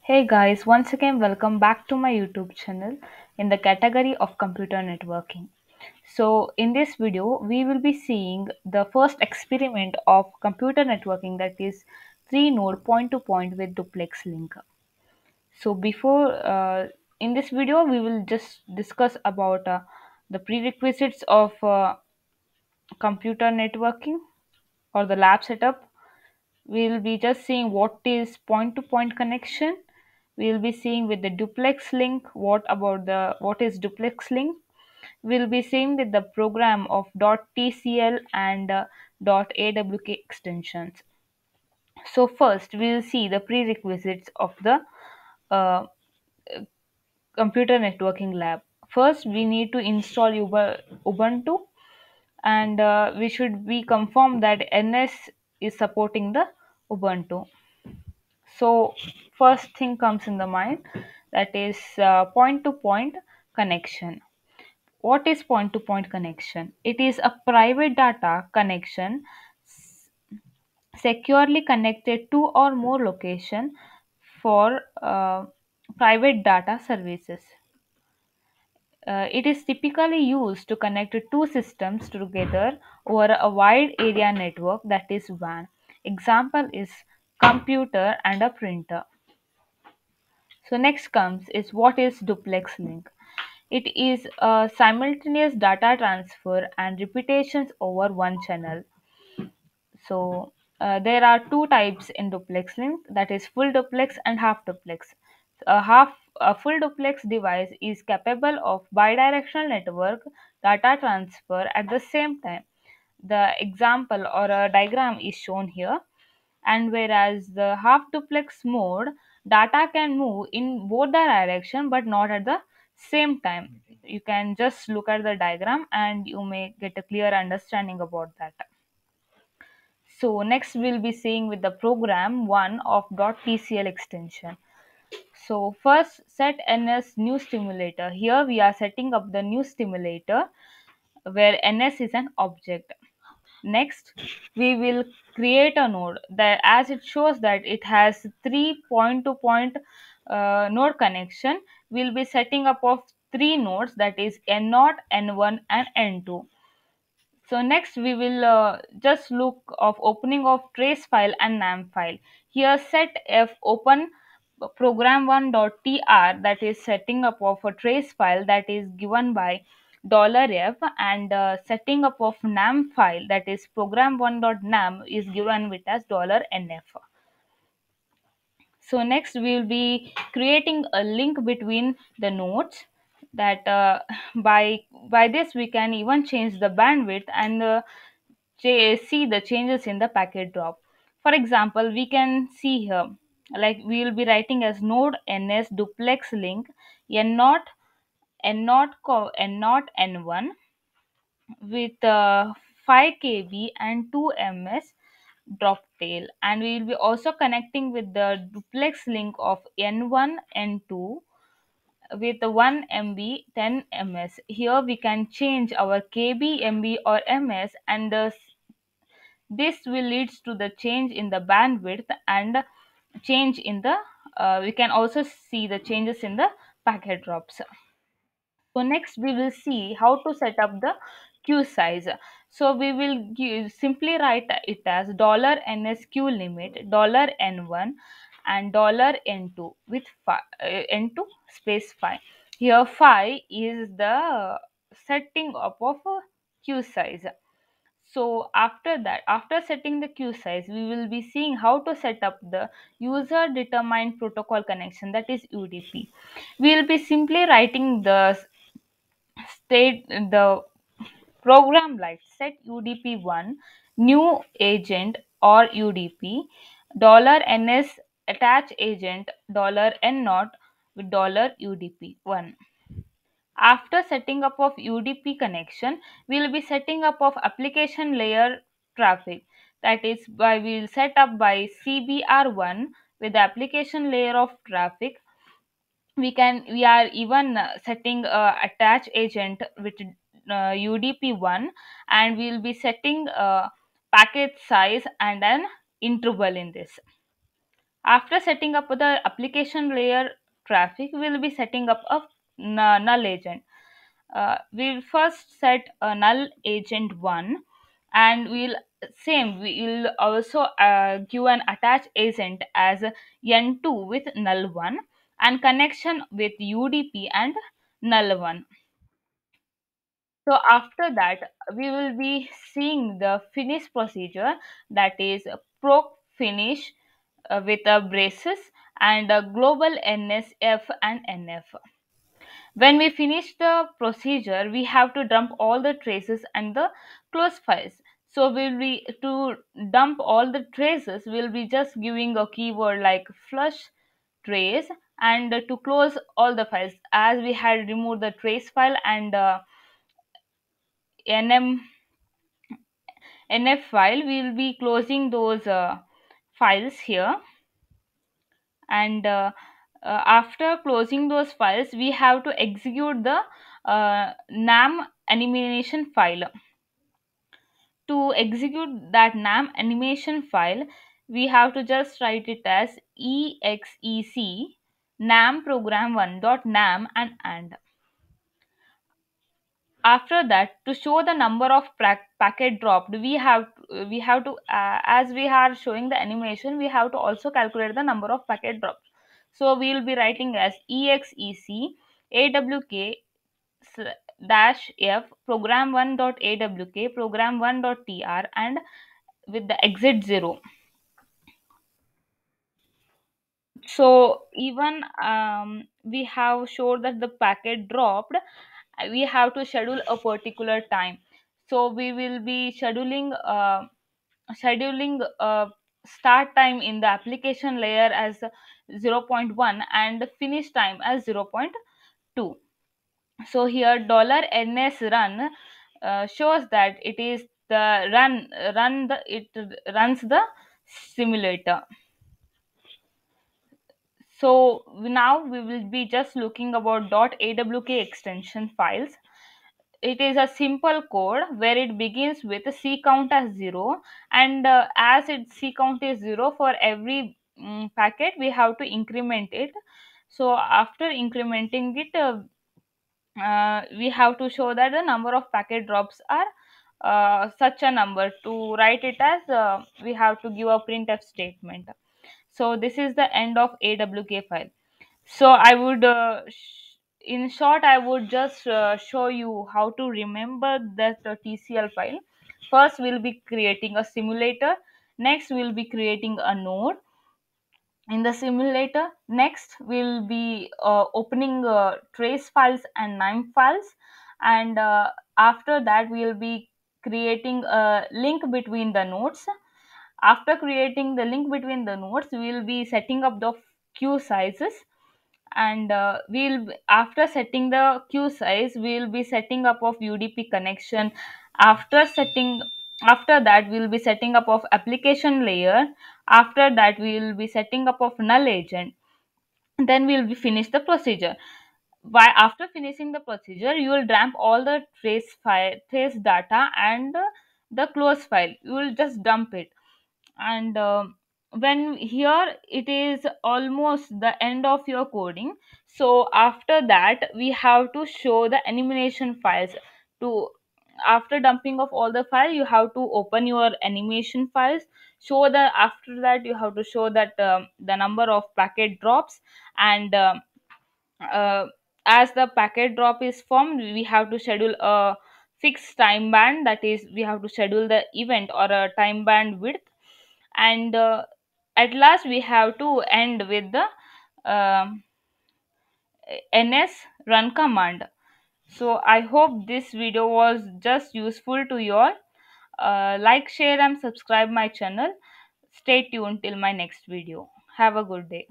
Hey guys, once again, welcome back to my YouTube channel in the category of computer networking. So, in this video, we will be seeing the first experiment of computer networking, that is 3 node point to point with duplex link. So, before in this video, we will just discuss about the prerequisites of computer networking or the lab setup. We'll be just seeing what is point to point connection. We'll be seeing with the duplex link what is duplex link. We'll be seeing with the program of .tcl and .awk extensions. So first we'll see the prerequisites of the uh, computer networking lab. First we need to install Ubuntu, and we should be confirmed that NS is supporting the Ubuntu. So, first thing comes in the mind, that is point to point connection. What is point to point connection? It is a private data connection securely connected to or more location for private data services. It is typically used to connect two systems together over a wide area network, that is WAN. Example is computer and a printer. So next comes is what is duplex link. It is a simultaneous data transfer and repetitions over one channel. So there are two types in duplex link, that is full duplex and half duplex. A full duplex device is capable of bidirectional network data transfer at the same time. The example or a diagram is shown here, and whereas the half duplex mode, data can move in both the direction but not at the same time. You can just look at the diagram and you may get a clear understanding about that. So next we'll be seeing with the program one of .tcl extension. So first set ns new stimulator. Here we are setting up the new stimulator where ns is an object. Next, we will create a node that, as it shows that it has three point to point node connection. We'll be setting up of three nodes, that is N0, N1 and N2. So next we will just look of opening of trace file and nam file. Here set f open program1.tr, that is setting up of a trace file that is given by $f, and setting up of nam file, that is program1.nam, is given with as $nf. So next we will be creating a link between the nodes, that by this we can even change the bandwidth and see the changes in the packet drop. For example, we can see here, like we will be writing as node ns duplex link n0 n0 n1 with 5 kb and 2 ms drop tail, and we will be also connecting with the duplex link of n1 n2 with the 1 mb 10 ms. Here we can change our kb mb or ms, and this will leads to the change in the bandwidth and change in the we can also see the changes in the packet drops. So next we will see how to set up the queue size. So we will simply write it as $nsq limit $n1 and $n2 with n2 space phi. Here phi is the setting up of a queue size. So after that, after setting the queue size, we will be seeing how to set up the user determined protocol connection, that is UDP. We will be simply writing the state the program like set UDP1 new agent or UDP $ns attach agent $n0 with $UDP1. After setting up of UDP connection, we will be setting up of application layer traffic. That is, by we will set up by CBR1 with the application layer of traffic. We are even setting attach agent with UDP1, and we will be setting packet size and an interval in this. After setting up the application layer traffic, we'll be setting up a null agent. We'll first set a null agent 1, and we'll also give an attach agent as n2 with null 1, and connection with UDP and null 1. So after that, we will be seeing the finish procedure, that is proc finish with a braces and a global NSF and NF. When we finish the procedure, we have to dump all the traces and the close files. So we'll be to dump all the traces, we'll be just giving a keyword like flush trace, and to close all the files, as we had removed the trace file and nm nf file, we'll be closing those files here. And after closing those files, we have to execute the nam animation file. To execute that nam animation file, we have to just write it as exec nam program1 dot nam and after that, to show the number of packet dropped, we have to as we are showing the animation, we have to also calculate the number of packet dropped. So we will be writing as exec awk dash f program1 dot awk program1 dot tr, and with the exit 0. So even we have showed that the packet dropped, we have to schedule a particular time. So we will be scheduling start time in the application layer as zero point 0.1 and finish time as zero point 0.2. So here $ns run shows that it is the run the it runs the simulator. So now we will be just looking about .awk extension files. It is a simple code where it begins with a C count as 0, and as its C count is 0 for every packet, we have to increment it. So after incrementing it, we have to show that the number of packet drops are such a number. To write it as, we have to give a printf statement. So this is the end of awk file. So I would in short, I would just show you how to remember that TCL file. First we'll be creating a simulator, next we'll be creating a node in the simulator, next we'll be opening trace files and name files, and after that we'll be creating a link between the nodes. After creating the link between the nodes, we'll be setting up the queue sizes, and after setting the queue size, we'll be setting up of UDP connection. After that, we'll be setting up of application layer. After that, we'll be setting up of null agent. Then we'll be finish the procedure. By after finishing the procedure, you will dump all the trace data and the close file, you will just dump it. And when here it is almost the end of your coding, so after that we have to show the animation files. To After dumping of all the file, you have to open your animation files, show the after that you have to show that the number of packet drops, and uh, as the packet drop is formed, we have to schedule a fixed time band, that is we have to schedule the event or a time band width. And at last we have to end with the um ns run command. So I hope this video was just useful to you all. Like, share and subscribe my channel. Stay tuned till my next video. Have a good day.